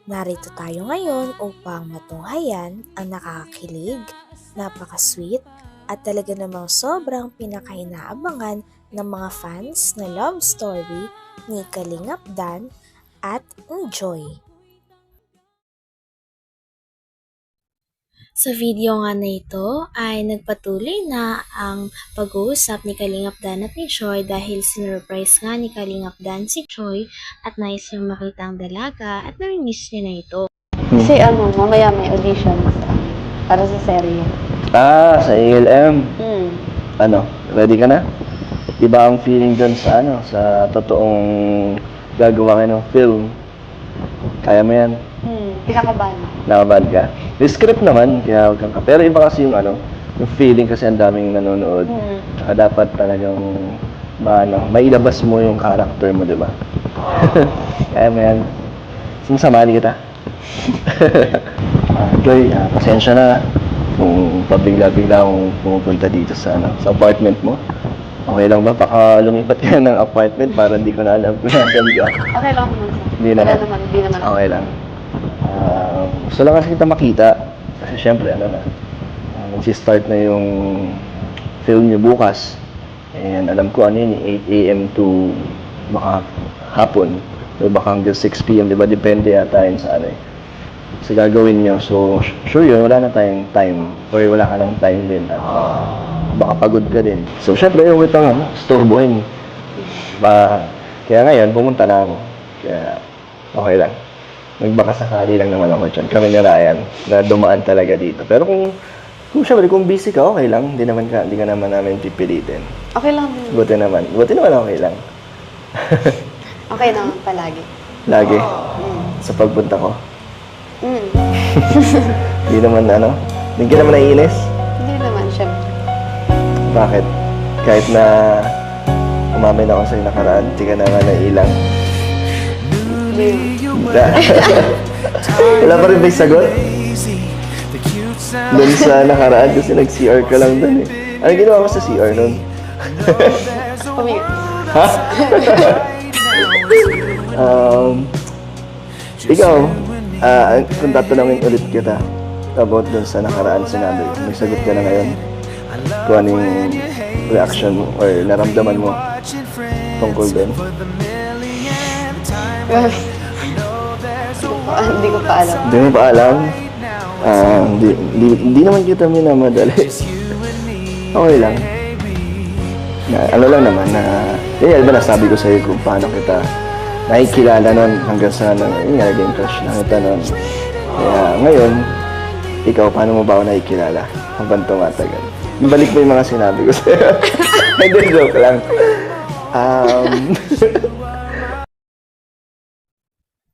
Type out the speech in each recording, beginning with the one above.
Narito tayo ngayon upang matunghayan ang nakakakilig, napaka-sweet at talaga namang sobrang pinakainaabangan ng mga fans na love story ni Kalingap Dan at ni Joy. Sa video nga na ito ay nagpatuloy na ang pag-uusap ni Kalingap Dan at ni Joy dahil sinurprise nga ni Kalingap Dan si Joy at nais niyang makita ang dalaga at nami-miss niya na ito. Kasi mamaya may audition para sa serye. Sa ALM. Hmm. Ready ka na? Iba ang feeling doon sa sa totoong gagawa kayo ng film. Kaya mo yan? Kinakabahan. Nakabad ka? May script naman, kaya huwag kang pero iba kasi yung yung feeling kasi ang daming nanonood. Saka dapat talagang mailabas mo yung character mo, di ba? Kaya mo yan. Sinasamahan kita. Joy, pasensya na kung pabigla-bigla akong pumupunta dito sa apartment mo. Okay lang ba? Baka lumipat ka ng apartment para hindi ko na alam kung nasan ka. Okay lang naman. Hindi naman. Hindi naman. Okay lang. Gusto lang kasi kita makita. Kasi syempre, nag-start na yung film niyo bukas. And alam ko yun, 8 a.m. to baka hapon. O baka hanggang 6 p.m. Diba? Depende yata yun sa sa gagawin nyo. So, sure yun, wala na tayong time. Or wala ka ng time din. At baka pagod ka din. So, syempre, yung itong storbohin. Kaya ngayon, pumunta na ako. Kaya, okay lang. Nagbaka sakali lang naman ako dyan. Kami ni Ryan, na dumaan talaga dito. Pero syempre, kung busy ka, okay lang. Hindi ka naman namin pipilitin. Okay lang. Buti naman okay lang. Okay naman palagi. Lagi. Sa pagpunta ko. Hindi naman hindi ka naman naiinis? Hindi naman, syempre. Bakit? Kahit na umamin ako sa'yo nakaraan, hindi ka naman naiilang. Wala pa rin ba yung sagot? Doon sa nakaraan kasi nag-CR ka lang doon eh. Ano ginawa ko sa CR noon? Pumigil. Ha? Ikaw, kung tatanungin ulit kita about doon sa nakaraan sinabi, may sagot ka na ngayon? Kung ano yung reaction mo or naramdaman mo tungkol doon? Hindi ko pa alam. Hindi mo pa alam? Hindi naman kita minamadali. Okay lang. Lang naman yun ba nasabi ko sa'yo kung paano kita nakikilala nun hanggang sa naging crush na kita nun. Kaya ngayon, ikaw, paano mo ba ako nakikilala habang tumatagal? Ibalik mo yung mga sinabi ko sa'yo. Hindi, joke lang.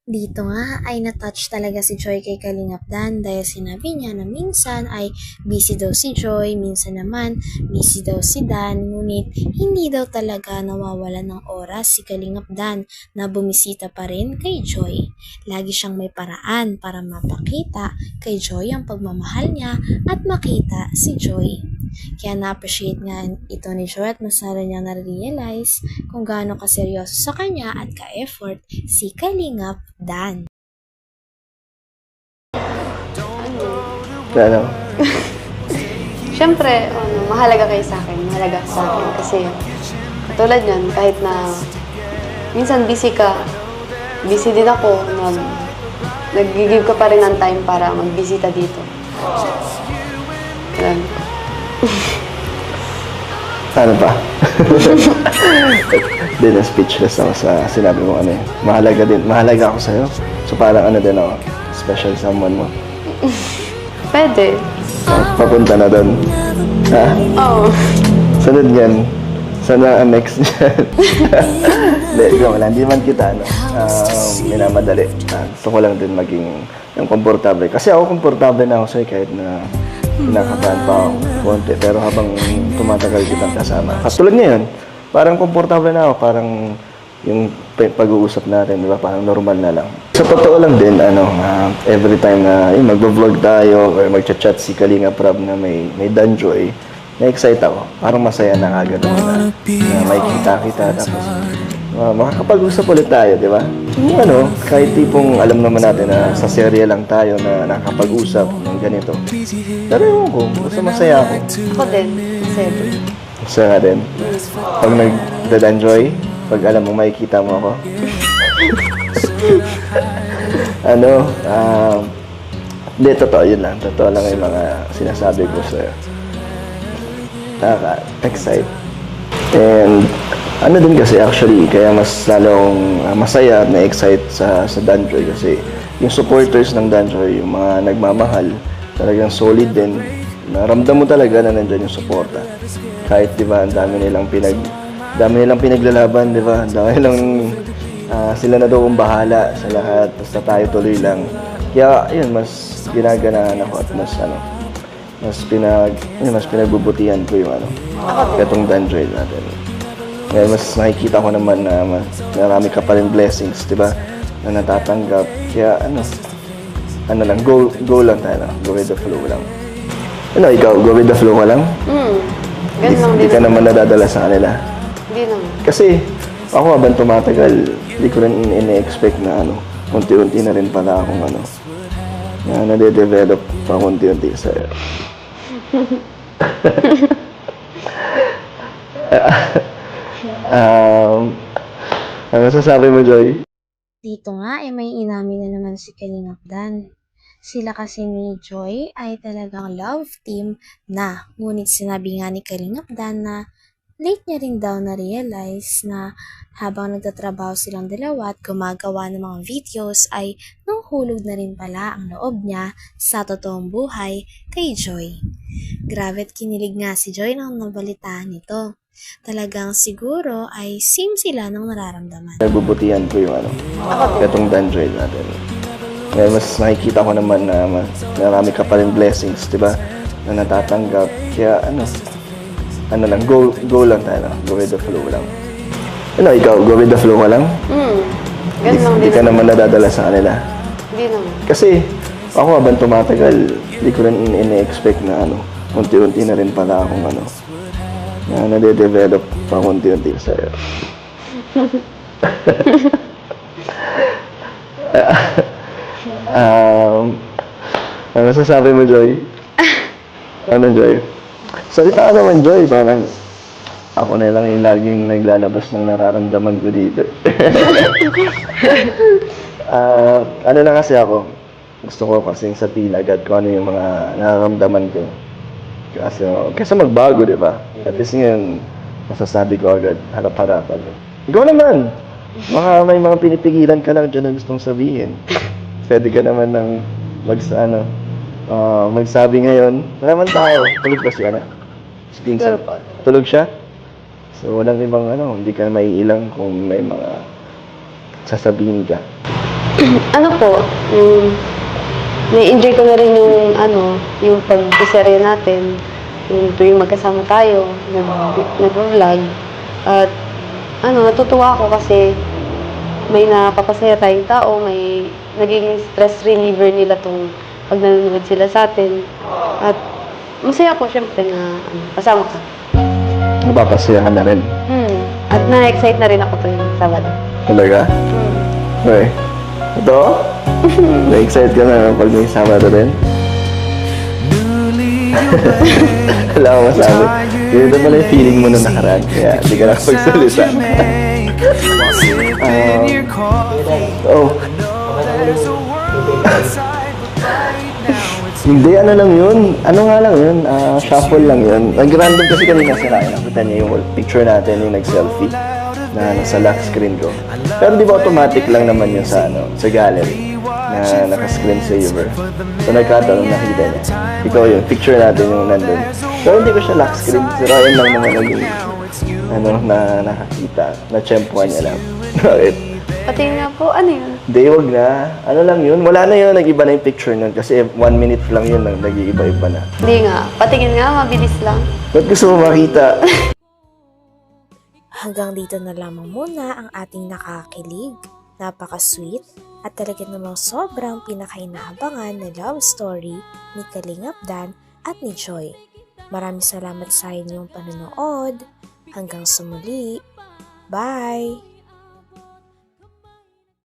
Dito nga ay na-touch talaga si Joy kay Kalingap Dan dahil sinabi niya na minsan ay busy daw si Joy, minsan naman busy daw si Dan, ngunit hindi daw talaga nawawala ng oras si Kalingap Dan na bumisita pa rin kay Joy. Lagi siyang may paraan para mapakita kay Joy ang pagmamahal niya at makita si Joy. Kaya na-appreciate nga ito ni Joy at masara niya na-realize kung gaano kaseryoso sa kanya at ka-effort si Kalingap Dan. Ano? Syempre, mahalaga kayo sa akin. Mahalaga ka sa akin. Kasi, katulad yan, kahit na minsan busy ka, busy din ako, nag-give ka pa rin ng time para magbisita dito. Yan. Ano pa? Hindi na speechless ako sa sinabi mo mahalaga ako sa'yo. So parang din ako, special someone mo. Pwede. Papunta na doon. Ha? Oo. Sunod yan. Sana ang next dyan. Hindi, ikaw wala. Hindi man kita, minamadali. Gusto ko lang din maging yung komportable. Kasi ako komportable na ako sa'yo kahit na kinakabahan pa ako konti. Pero habang tumatagal kitang kasama. Katulad ngayon, parang komportable na ako. Parang yung pag-uusap natin, di ba? Parang normal na lang. Sa totoo lang din, every time na mag-vlog tayo or mag-chat si Kalinga Prab na may Danjoy, na-excite ako. Parang masaya na agad ako na may kita-kita. Tapos makakapag-usap ulit tayo, di ba? Yung ano, kahit tipong alam naman natin na sa serye lang tayo na nakakapag-usap ng ganito. Pero ewan ko, basta masaya ako. Ako din, masaya din. Masaya nga din. Pag nag-enjoy, pag alam mo makikita mo ako. Ano, hindi, totoo yun lang. Totoo lang yung mga sinasabi ko sa'yo. Nakaka-excite. And ano din kasi actually, kaya mas lalong masaya at na-excite sa Danjoy kasi yung supporters ng Danjoy, yung mga nagmamahal, talagang solid din. Naramdam mo talaga na nandyan yung suporta. Kahit di ba, ang dami nilang pinaglalaban, di ba? Dahil lang sila na daw ang bahala sa lahat, basta tayo tuloy lang. Kaya yun, mas ginaganaan ako at mas pinagbubutihan ko yung itong Danjoy natin. Kaya mas nakikita ko naman na marami ka pa rin blessings, di ba? Na natatanggap. Kaya lang, go lang tayo. Go with the flow lang. Ano, ikaw, go with the flow ka lang? Ganun lang Hindi din. ka naman nadadala sa kanila. Hindi naman. Kasi, ako habang tumatagal, hindi ko rin ini-expect na unti-unti na rin pala akong na nade-develop pa unti-unti sa'yo. Ano sasabi mo, Joy? Dito nga ay may inamin na naman si Kalingap Dan. Sila kasi ni Joy ay talagang love team na. Ngunit sinabi nga ni Kalingap Dan na late niya rin daw na-realize na habang nagtatrabaho silang dalawa at gumagawa ng mga videos ay nahulog na rin pala ang loob niya sa totoong buhay kay Joy. Grabe at kinilig nga si Joy nang nabalitaan nito. Talagang siguro ay same sila ng nararamdaman. Nagbubutihan ko yung itong Danjoy natin. Kaya mas nakikita ko naman na marami ka pa rin blessings, di ba? Na natatanggap. Kaya lang, go lang tayo. Go with the flow lang. Ano, ikaw, go with the flow ka lang? Ganun lang Hindi din. ka naman nadadala sa kanila. Hindi naman. Kasi, ako habang tumatagal, hindi ko rin ini-expect na unti-unti na rin pala akong na nade-develop pa unti-unti sa'yo. Ano sasabi mo, Joy? Ano, Joy? Salita ka naman, Joy. Parang ako na lang yung laging naglalabas ng nararamdaman ko dito. Ano lang kasi ako, gusto ko kasing sabihin agad kung ano yung mga nararamdaman ko. Kasi magbago, di ba? At least ngayon, masasabi ko agad, harap-harapan. Ikaw naman! Baka may mga pinipigilan ka lang dyan na gustong sabihin. Pwede ka naman ng magsabi ngayon. Naman tayo. Tulog ba siya na? Si Pinsan. Tulog siya? So, walang ibang hindi ka maiilang kung may mga sasabihin ka. Ano po, na-enjoy ko na rin yung pag-iserye natin. Yung tuwing magkasama tayo, nag-vlog. At natutuwa ako kasi may napapasaya tayong tao, may naging stress reliever nila tong pag nanonood sila sa atin. At masaya ako syempre na kasama ka. Napapasaya ka na rin. At na-excite na rin ako tuwing Sabado. Talaga? Okay. Ito? Na-excite ka na pag may Sabado rin? Wala akong masabi. Ganito pala yung feeling mo nung nakaraan. Kaya hindi ka nakapagsalita. Hindi, lang yun. Ano nga lang yun? Shuffle lang yun. Nag-random kasi kanina si Ryan. Nakita niya yung picture natin, yung nag-selfie na nasa lock screen ko. Pero di ba automatic lang naman yun sa gallery na naka-screen saver. So nagkataon nakita niya. Ikaw yun, picture natin yung nandun. Pero hindi ko siya lock screen. Si Ryan lang naman naging na nakakita. Na-tsempuan niya lang. Bakit? Patingin nga po, ano yun? Hindi, wag na. Ano lang yun? Wala na yun. Nag-iba na yung picture nun. Kasi 1 minute lang yun. Nag-iiba-iba na. Hindi nga. Patingin nga, mabilis lang. Ba't gusto mo makita? Hanggang dito na lamang muna ang ating nakakilig, napaka-sweet, at talaga namang sobrang pinakainahabangan na love story ni Kalingap Dan at ni Joy. Maraming salamat sa inyong panonood. Hanggang sa muli. Bye!